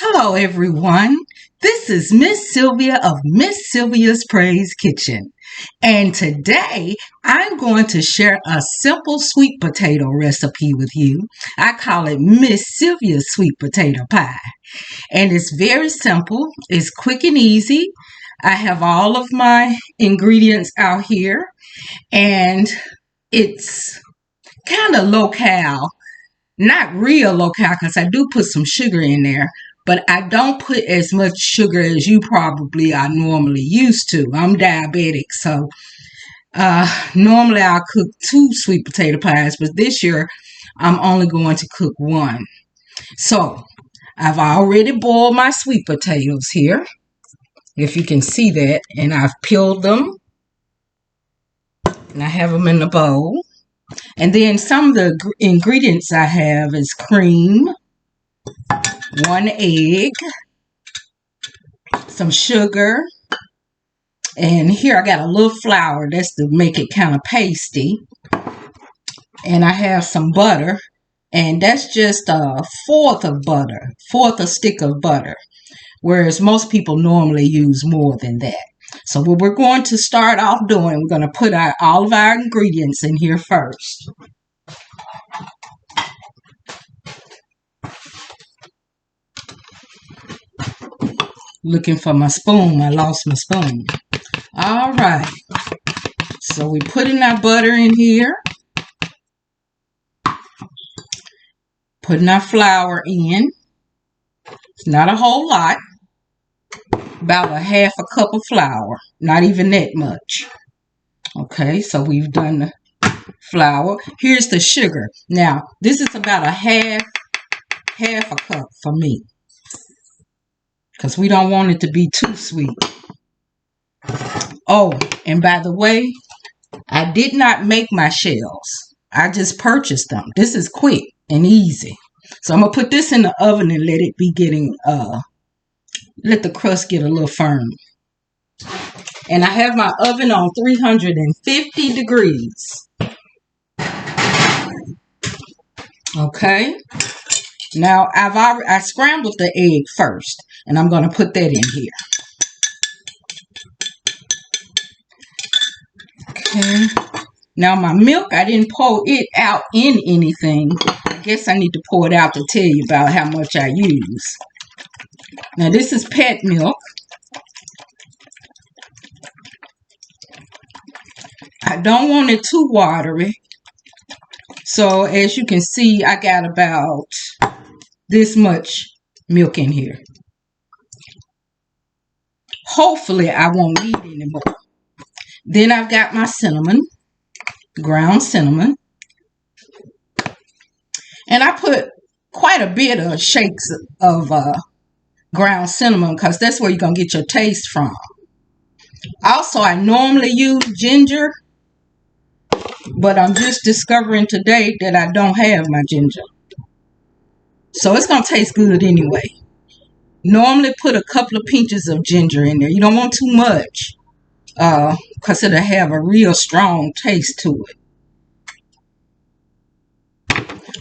Hello, everyone. This is Miss Sylvia of Miss Sylvia's Praise Kitchen. And today I'm going to share a simple sweet potato recipe with you. I call it Miss Sylvia's sweet potato pie. And it's very simple. It's quick and easy. I have all of my ingredients out here. And it's kind of low-cal. Not real low-cal because I do put some sugar in there. But I don't put as much sugar as you probably are normally used to. I'm diabetic, so normally I'll cook 2 sweet potato pies, but this year I'm only going to cook 1. So I've already boiled my sweet potatoes here, if you can see that, and I've peeled them, and I have them in the bowl. And then some of the ingredients I have is cream, 1 egg, some sugar, and here I got a little flour. That's to make it kind of pasty. And I have some butter, and that's just a fourth a stick of butter, whereas most people normally use more than that. So what we're going to start off doing, we're going to put all of our ingredients in here first. Looking for my spoon. I lost my spoon. All right. So we're putting our butter in here. Putting our flour in. It's not a whole lot. About a half a cup of flour. Not even that much. Okay, so we've done the flour. Here's the sugar. Now, this is about a half a cup for me, because we don't want it to be too sweet. Oh, and by the way, I did not make my shells. I just purchased them. This is quick and easy. So I'm going to put this in the oven and let it be let the crust get a little firm. And I have my oven on 350 degrees. Okay. Now, I scrambled the egg first, and I'm going to put that in here. Okay. Now, my milk, I didn't pour it out in anything. I guess I need to pour it out to tell you about how much I use. Now, this is pet milk. I don't want it too watery. So, as you can see, I got about this much milk in here. Hopefully, I won't need any more. Then I've got my cinnamon, ground cinnamon. And I put quite a bit of shakes of ground cinnamon, because that's where you're going to get your taste from. Also, I normally use ginger, but I'm just discovering today that I don't have my ginger. So it's going to taste good anyway. Normally put a couple of pinches of ginger in there. You don't want too much, because it'll have a real strong taste to it.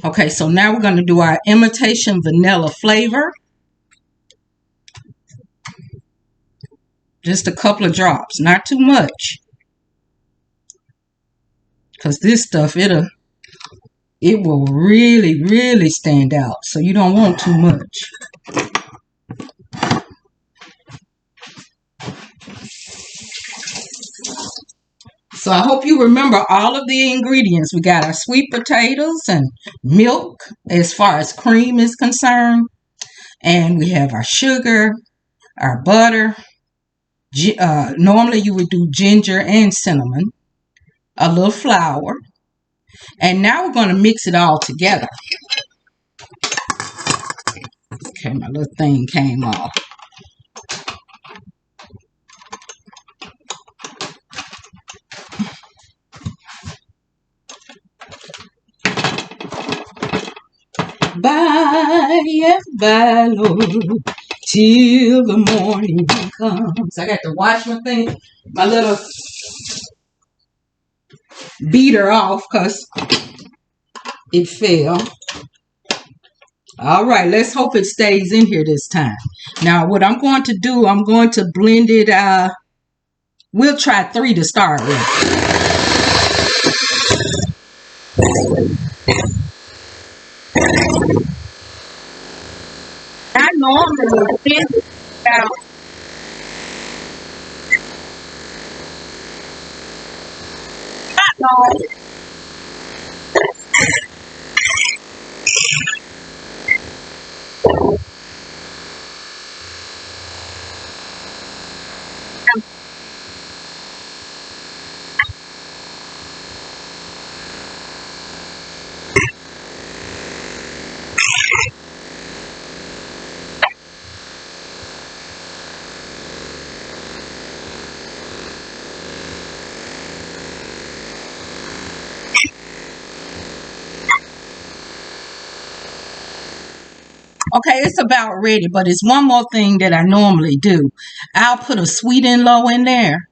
Okay, so now we're going to do our imitation vanilla flavor. Just a couple of drops, not too much. Because this stuff, it will really, really stand out. So you don't want too much. So I hope you remember all of the ingredients. We got our sweet potatoes and milk as far as cream is concerned. And we have our sugar, our butter. Normally you would do ginger and cinnamon. A little flour. And now we're going to mix it all together. Okay, my little thing came off. Bye, Lord, till the morning comes. I got to wash my little beater off because it fell. All right, let's hope it stays in here this time. Now, what I'm going to do, I'm going to blend it. We'll try 3 to start with. I normally blend it about long. Okay, it's about ready, but it's one more thing that I normally do. I'll put a sweet and low in there,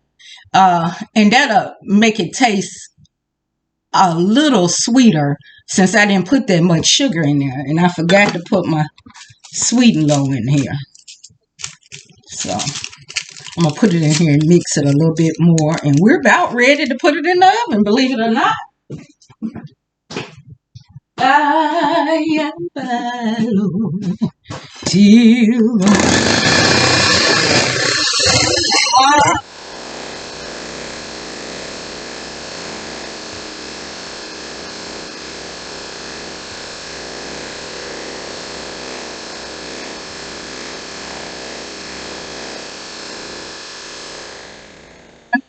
and that'll make it taste a little sweeter since I didn't put that much sugar in there, and I forgot to put my sweet and low in here. So I'm gonna put it in here and mix it a little bit more, and we're about ready to put it in the oven, believe it or not. I am alone till I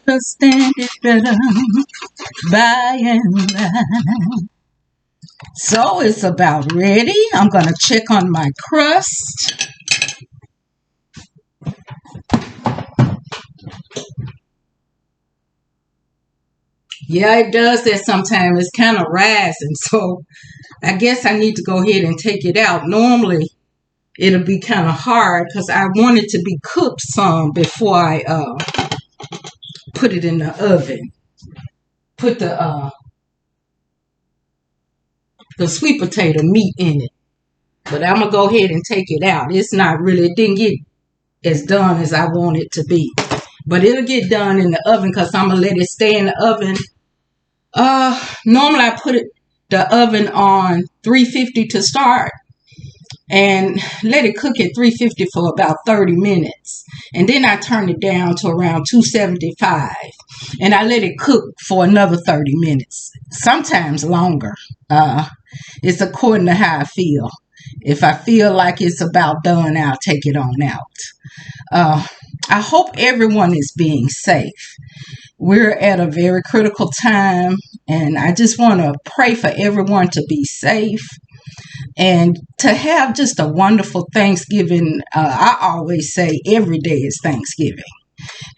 understand it better by and by. So it's about ready. I'm gonna check on my crust. Yeah, it does that sometimes. It's kind of rising, so I guess I need to go ahead and take it out. Normally, it'll be kind of hard because I want it to be cooked some before I put it in the oven. Put the sweet potato meat in it. But I'm going to go ahead and take it out. It's not really, it didn't get as done as I want it to be. But it'll get done in the oven because I'm going to let it stay in the oven. Normally I put the oven on 350 to start and let it cook at 350 for about 30 minutes. And then I turn it down to around 275 and I let it cook for another 30 minutes, sometimes longer. It's according to how I feel. If I feel like it's about done, I'll take it on out. I hope everyone is being safe. We're at a very critical time, and I just want to pray for everyone to be safe and to have just a wonderful Thanksgiving. I always say every day is Thanksgiving.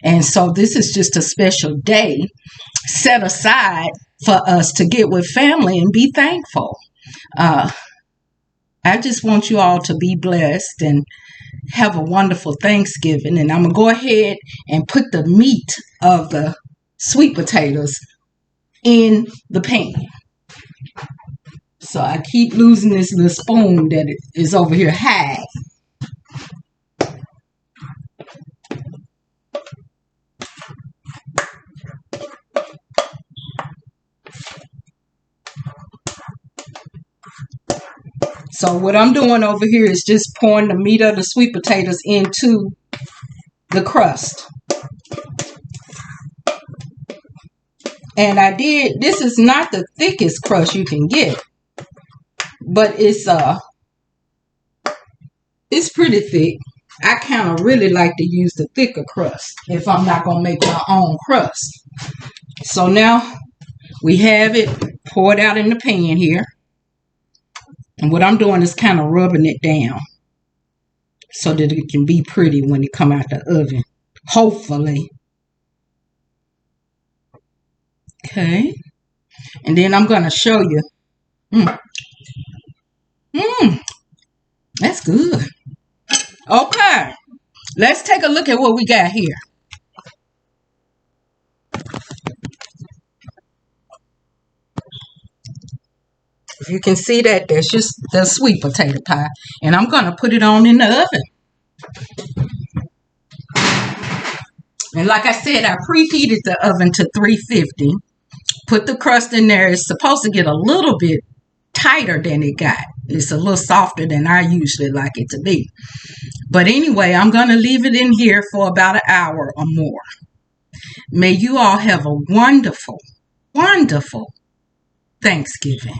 And so this is just a special day set aside for us to get with family and be thankful. I just want you all to be blessed and have a wonderful Thanksgiving. And I'm going to go ahead and put the meat of the sweet potatoes in the pan. So I keep losing this little spoon that is over here high. So what I'm doing over here is just pouring the meat of the sweet potatoes into the crust. And this is not the thickest crust you can get, but it's pretty thick. I kind of really like to use the thicker crust if I'm not going to make my own crust. So now we have it poured out in the pan here. And what I'm doing is kind of rubbing it down so that it can be pretty when it come out the oven. Hopefully. Okay. And then I'm going to show you. That's good. Okay. Let's take a look at what we got here. you can see that, that's just the sweet potato pie. And I'm going to put it on in the oven. And like I said, I preheated the oven to 350. Put the crust in there. It's supposed to get a little bit tighter than it got. It's a little softer than I usually like it to be. But anyway, I'm going to leave it in here for about an hour or more. May you all have a wonderful, wonderful Thanksgiving.